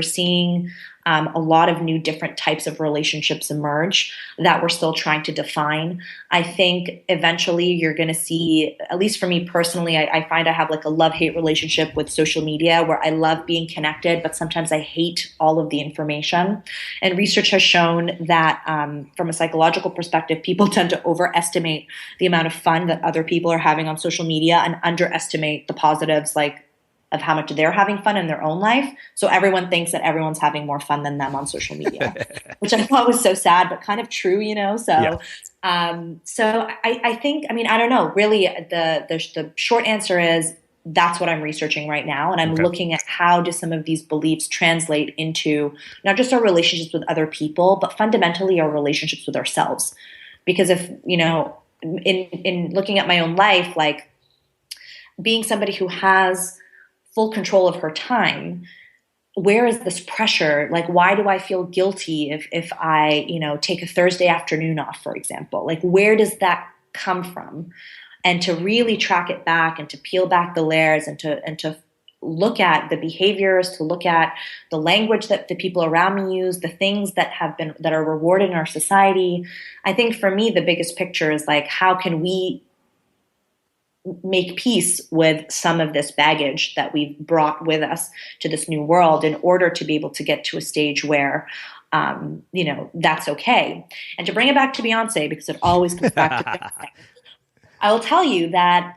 a lot of new different types of relationships emerge that we're still trying to define. I think eventually you're going to see, at least for me personally, I find I have like a love-hate relationship with social media, where I love being connected, but sometimes I hate all of the information. And research has shown that from a psychological perspective, people tend to overestimate the amount of fun that other people are having on social media and underestimate the positives, of how much they're having fun in their own life. So everyone thinks that everyone's having more fun than them on social media, which I thought was so sad, but kind of true, So, yeah. So I think, I don't know, really the short answer is that's what I'm researching right now. And I'm looking at how do some of these beliefs translate into not just our relationships with other people, but fundamentally our relationships with ourselves. Because if, in looking at my own life, like being somebody who has full control of her time, where is this pressure? Like, why do I feel guilty if I, take a Thursday afternoon off, for example? Like, where does that come from? And to really track it back and to peel back the layers and to look at the behaviors, to look at the language that the people around me use, the things that are rewarded in our society. I think for me, the biggest picture is like, how can we make peace with some of this baggage that we've brought with us to this new world in order to be able to get to a stage where, that's okay. And to bring it back to Beyonce, because it always comes back to Beyonce, I will tell you that.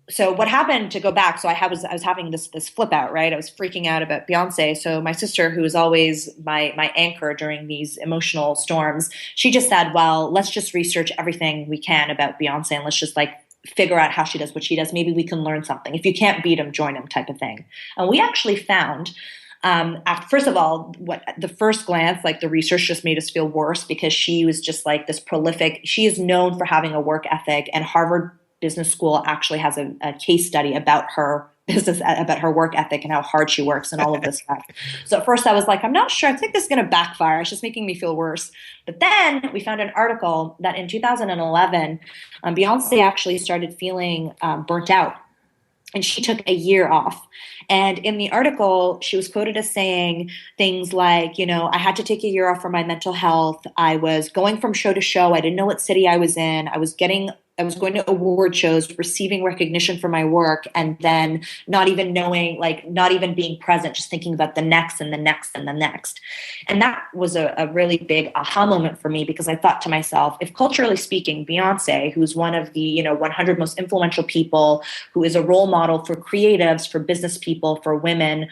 So what happened, to go back, so I was having this flip out, right? I was freaking out about Beyonce. So my sister, who is always my anchor during these emotional storms, she just said, well, let's just research everything we can about Beyonce and let's just figure out how she does what she does. Maybe we can learn something. If you can't beat them, join them, type of thing. And we actually found, first of all, the first glance, the research just made us feel worse, because she was just this prolific. She is known for having a work ethic, and Harvard Business School actually has a case study about her business, about her work ethic and how hard she works and all of this stuff. So at first I was like, I'm not sure. I think this is going to backfire. It's just making me feel worse. But then we found an article that in 2011, Beyonce actually started feeling burnt out. And she took a year off. And in the article, she was quoted as saying things like, I had to take a year off for my mental health. I was going from show to show. I didn't know what city I was in. I was going to award shows, receiving recognition for my work, and then not even knowing, not even being present, just thinking about the next and the next and the next. And that was a really big aha moment for me, because I thought to myself, if culturally speaking, Beyonce, who's one of the 100 most influential people, who is a role model for creatives, for business people, for women,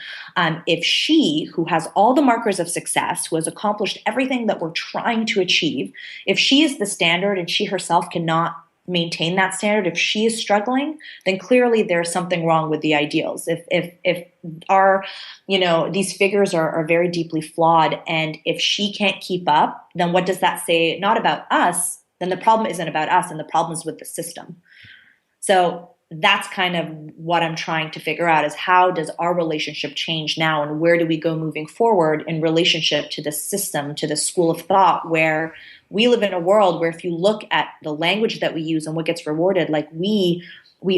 if she, who has all the markers of success, who has accomplished everything that we're trying to achieve, if she is the standard and she herself cannot maintain that standard, if she is struggling, then clearly there's something wrong with the ideals. If our, these figures are very deeply flawed, and if she can't keep up, then what does that say? Not about us, then the problem isn't about us, and the problem is with the system. So that's kind of what I'm trying to figure out, is how does our relationship change now, and where do we go moving forward in relationship to the system, to the school of thought, where we live in a world where if you look at the language that we use and what gets rewarded, like we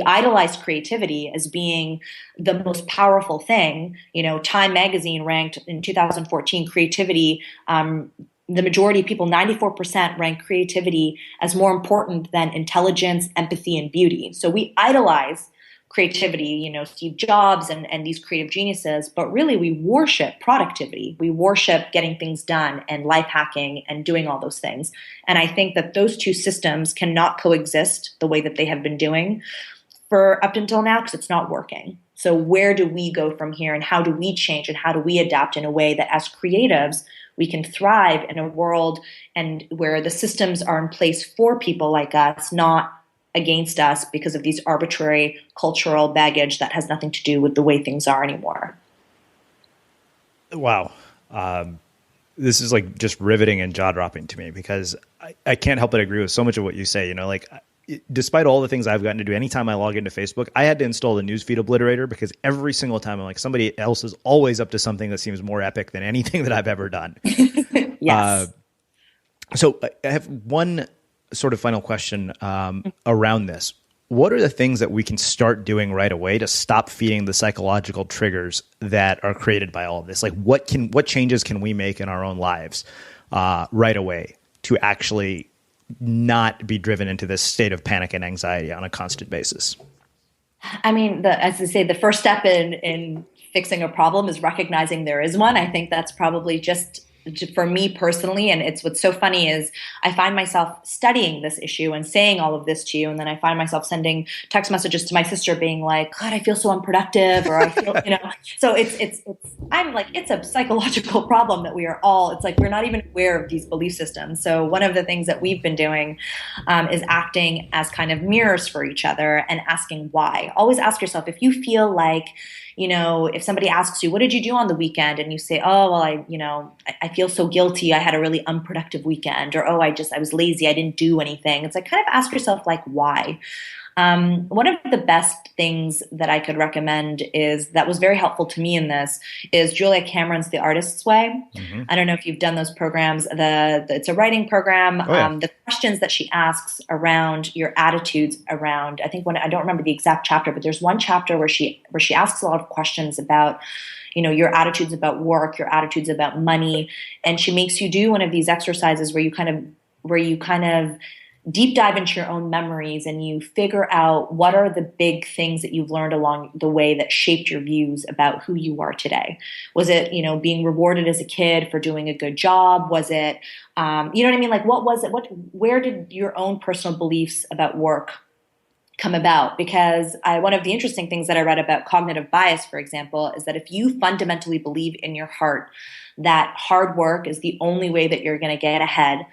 idolize creativity as being the most powerful thing. Time magazine ranked in 2014 creativity, the majority of people, 94%, rank creativity as more important than intelligence, empathy, and beauty. So we idolize creativity, Steve Jobs and these creative geniuses, but really we worship productivity. We worship getting things done and life hacking and doing all those things. And I think that those two systems cannot coexist the way that they have been doing for up until now, because it's not working. So where do we go from here, and how do we change, and how do we adapt in a way that as creatives we can thrive in a world and where the systems are in place for people like us, not against us because of these arbitrary cultural baggage that has nothing to do with the way things are anymore. Wow. This is like just riveting and jaw-dropping to me, because I can't help but agree with so much of what you say. Despite all the things I've gotten to do, anytime I log into Facebook, I had to install the newsfeed obliterator, because every single time I'm like, somebody else is always up to something that seems more epic than anything that I've ever done. Yes. So I have one sort of final question around this. What are the things that we can start doing right away to stop feeding the psychological triggers that are created by all of this? Like what changes can we make in our own lives right away to actually not be driven into this state of panic and anxiety on a constant basis? I mean, as I say, the first step in fixing a problem is recognizing there is one. I think that's probably just for me personally, and it's what's so funny is I find myself studying this issue and saying all of this to you, and then I find myself sending text messages to my sister being like, God, I feel so unproductive, or I feel, so I'm like, it's a psychological problem that we are all, it's like we're not even aware of these belief systems. So one of the things that we've been doing is acting as kind of mirrors for each other and asking why. Always ask yourself, if you feel like, if somebody asks you, what did you do on the weekend? And you say, oh, well, I feel so guilty. I had a really unproductive weekend. Or, oh, I was lazy. I didn't do anything. It's like, kind of ask yourself, like, why? One of the best things that I could recommend that was very helpful to me in this is Julia Cameron's The Artist's Way. Mm-hmm. I don't know if you've done those programs. It's a writing program. Oh, yeah. The questions that she asks around your attitudes around, I don't remember the exact chapter, but there's one chapter where she asks a lot of questions about, your attitudes about work, your attitudes about money. And she makes you do one of these exercises where you kind of deep dive into your own memories and you figure out what are the big things that you've learned along the way that shaped your views about who you are today. Was it, being rewarded as a kid for doing a good job? Was it, you know what I mean? Like, what was it? Where did your own personal beliefs about work come about? Because one of the interesting things that I read about cognitive bias, for example, is that if you fundamentally believe in your heart that hard work is the only way that you're going to get ahead,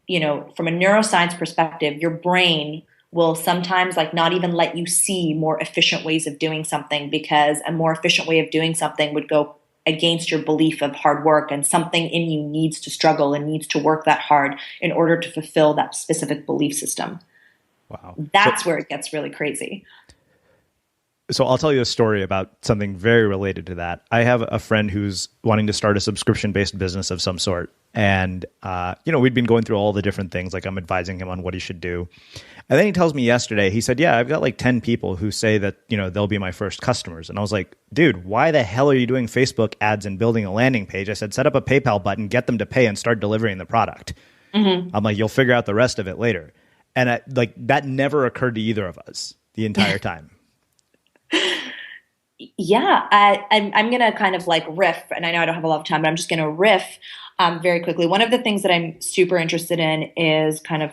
from a neuroscience perspective, your brain will sometimes not even let you see more efficient ways of doing something, because a more efficient way of doing something would go against your belief of hard work, and something in you needs to struggle and needs to work that hard in order to fulfill that specific belief system. Wow. That's where it gets really crazy. So I'll tell you a story about something very related to that. I have a friend who's wanting to start a subscription-based business of some sort. And, we'd been going through all the different things, like I'm advising him on what he should do. And then he tells me yesterday, he said, yeah, I've got 10 people who say that, they'll be my first customers. And I was like, dude, why the hell are you doing Facebook ads and building a landing page? I said, set up a PayPal button, get them to pay and start delivering the product. Mm-hmm. I'm like, you'll figure out the rest of it later. And that never occurred to either of us the entire time. Yeah, I'm going to kind of riff, and I know I don't have a lot of time, but I'm just going to riff very quickly. One of the things that I'm super interested in is kind of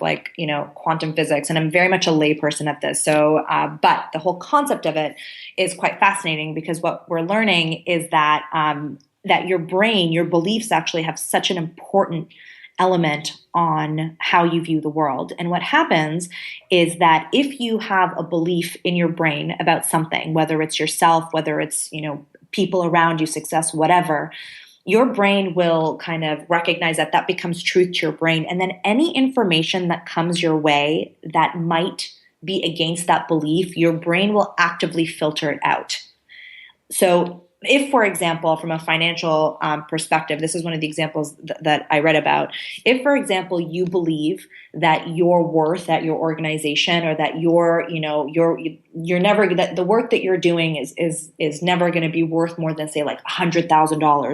quantum physics, and I'm very much a layperson at this. So, but the whole concept of it is quite fascinating, because what we're learning is that that your brain, your beliefs actually have such an important element on how you view the world. And what happens is that if you have a belief in your brain about something, whether it's yourself, whether it's, people around you, success, whatever, your brain will kind of recognize that that becomes truth to your brain. And then any information that comes your way that might be against that belief, your brain will actively filter it out. So if, for example, from a financial perspective, this is one of the examples that I read about. If, for example, you believe that your worth at your organization, or that you're never, that the work that you're doing is never going to be worth more than, say, like $100,000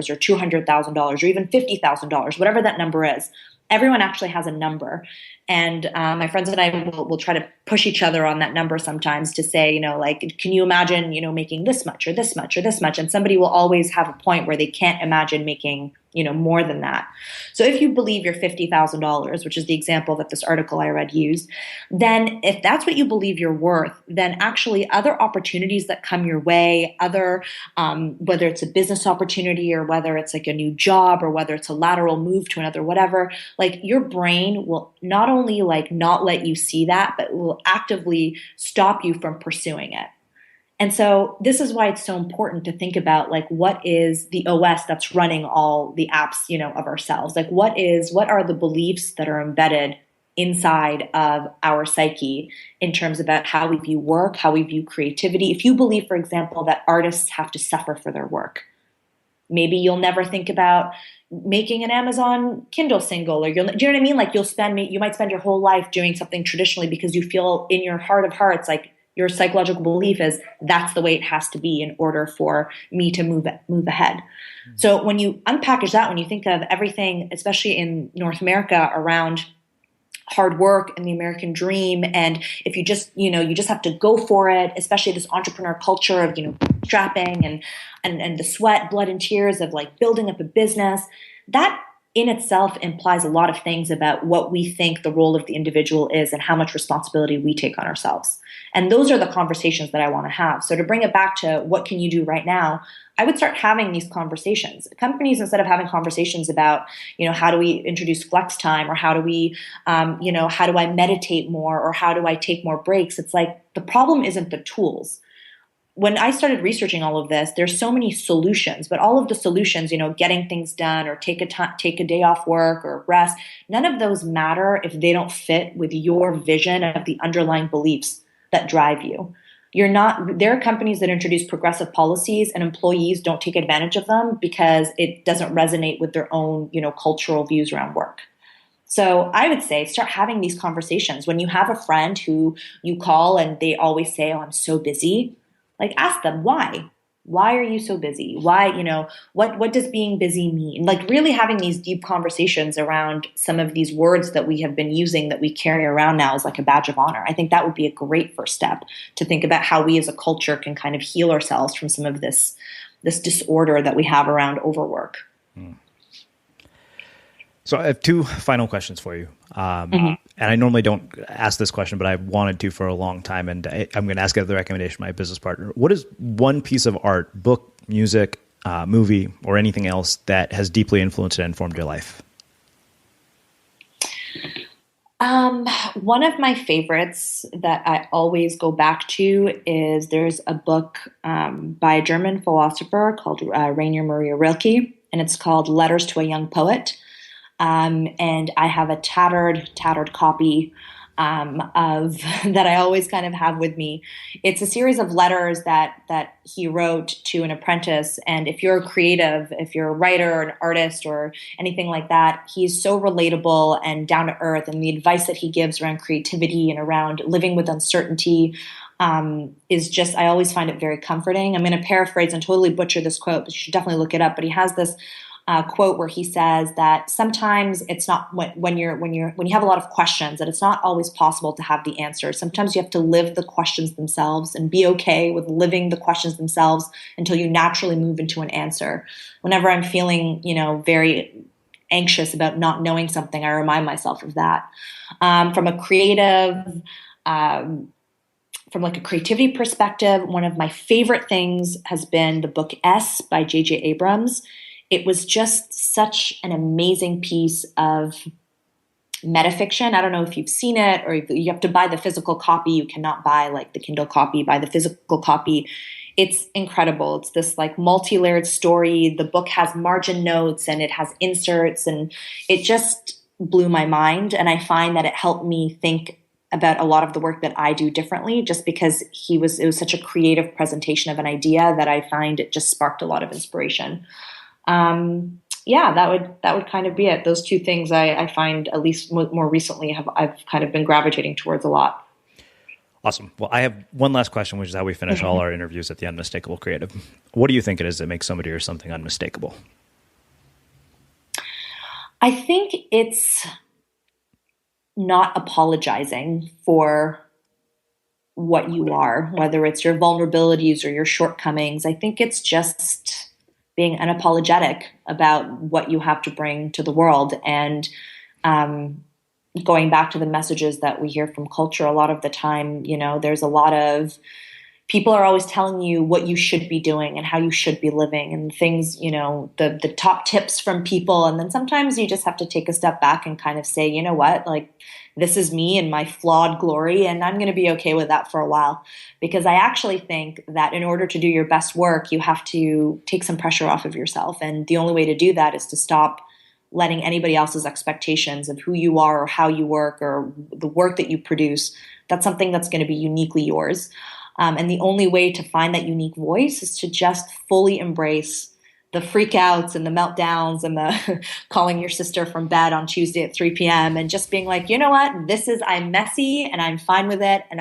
or $200,000 or even $50,000, whatever that number is. Everyone actually has a number. And my friends and I will try to push each other on that number sometimes to say, like, can you imagine, making this much or this much or this much? And somebody will always have a point where they can't imagine making, more than that. So if you believe you're $50,000, which is the example that this article I read used, then if that's what you believe you're worth, then actually other opportunities that come your way, other, whether it's a business opportunity or whether it's like a new job or whether it's a lateral move to another, whatever, like your brain will not only like not let you see that, but will actively stop you from pursuing it. And so this is why it's so important to think about, like, what is the OS that's running all the apps, of ourselves? Like, what are the beliefs that are embedded inside of our psyche in terms about how we view work, how we view creativity? If you believe, for example, that artists have to suffer for their work, maybe you'll never think about making an Amazon Kindle single, or do you know what I mean? Like, you might spend your whole life doing something traditionally because you feel in your heart of hearts, like, your psychological belief is that's the way it has to be in order for me to move ahead. Mm-hmm. So when you unpackage that, when you think of everything, especially in North America, around hard work and the American dream, and if you just, you just have to go for it, especially this entrepreneur culture of, strapping and the sweat, blood, and tears of like building up a business, that in itself implies a lot of things about what we think the role of the individual is and how much responsibility we take on ourselves. And those are the conversations that I want to have. So to bring it back to what can you do right now, I would start having these conversations. Companies, instead of having conversations about, how do we introduce flex time, or how do we, how do I meditate more, or how do I take more breaks? It's like the problem isn't the tools. When I started researching all of this, there's so many solutions, but all of the solutions, getting things done or take a day off work or rest, none of those matter if they don't fit with your vision of the underlying beliefs that drive you. There are companies that introduce progressive policies and employees don't take advantage of them because it doesn't resonate with their own, cultural views around work. So I would say start having these conversations. When you have a friend who you call and they always say, "Oh, I'm so busy," like, ask them why. Why are you so busy? Why, what does being busy mean? Like, really having these deep conversations around some of these words that we have been using that we carry around now as like a badge of honor. I think that would be a great first step to think about how we as a culture can kind of heal ourselves from some of this disorder that we have around overwork. So I have two final questions for you. And I normally don't ask this question, but I wanted to for a long time. And I'm going to ask it at the recommendation of my business partner. What is one piece of art, book, music, movie, or anything else that has deeply influenced and informed your life? One of my favorites that I always go back to is there's a book by a German philosopher called Rainer Maria Rilke, and it's called Letters to a Young Poet. And I have a tattered copy of that I always kind of have with me. It's a series of letters that he wrote to an apprentice. And if you're a creative, if you're a writer or an artist or anything like that, he's so relatable and down to earth. And the advice that he gives around creativity and around living with uncertainty is just, I always find it very comforting. I'm going to paraphrase and totally butcher this quote, but you should definitely look it up. But he has this quote where he says that sometimes it's not when you have a lot of questions, that it's not always possible to have the answers. Sometimes you have to live the questions themselves and be okay with living the questions themselves until you naturally move into an answer. Whenever I'm feeling, very anxious about not knowing something, I remind myself of that. From a creative, from like a creativity perspective, one of my favorite things has been the book S by J.J. Abrams. it was just such an amazing piece of metafiction. I don't know if you've seen it, or you have to buy the physical copy. You cannot buy like the Kindle copy, buy the physical copy. It's incredible. It's this like multi-layered story. The book has margin notes and it has inserts, and it just blew my mind. And I find that it helped me think about a lot of the work that I do differently, just because it was such a creative presentation of an idea that I find it just sparked a lot of inspiration. Yeah, that would kind of be it. Those two things I find, at least more recently, I've kind of been gravitating towards a lot. Awesome. Well, I have one last question, which is how we finish all our interviews at the Unmistakable Creative. What do you think it is that makes somebody or something unmistakable? I think it's not apologizing for what you are, whether it's your vulnerabilities or your shortcomings. I think it's just being unapologetic about what you have to bring to the world. And going back to the messages that we hear from culture, a lot of the time, there's a lot of people are always telling you what you should be doing and how you should be living and things, the top tips from people. And then sometimes you just have to take a step back and kind of say, you know what, like, this is me and my flawed glory, and I'm going to be okay with that for a while. Because I actually think that in order to do your best work, you have to take some pressure off of yourself. And the only way to do that is to stop letting anybody else's expectations of who you are or how you work or the work that you produce. That's something that's going to be uniquely yours. And the only way to find that unique voice is to just fully embrace the freakouts and the meltdowns and the calling your sister from bed on Tuesday at 3 p.m. and just being like, you know what, I'm messy and I'm fine with it. And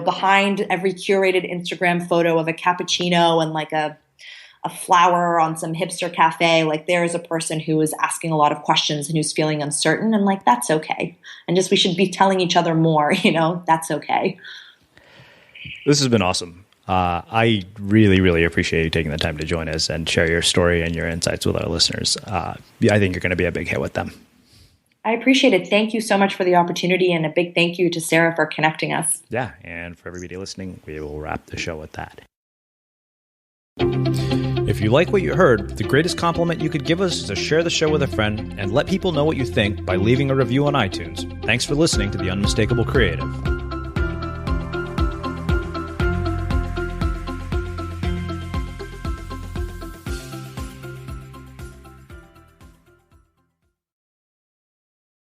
behind every curated Instagram photo of a cappuccino and like a flower on some hipster cafe, like there is a person who is asking a lot of questions and who's feeling uncertain, and like, that's okay. And just, we should be telling each other more, that's okay. This has been awesome. I really, really appreciate you taking the time to join us and share your story and your insights with our listeners. I think you're going to be a big hit with them. I appreciate it. Thank you so much for the opportunity, and a big thank you to Sarah for connecting us. Yeah, and for everybody listening, we will wrap the show with that. If you like what you heard, the greatest compliment you could give us is to share the show with a friend and let people know what you think by leaving a review on iTunes. Thanks for listening to The Unmistakable Creative.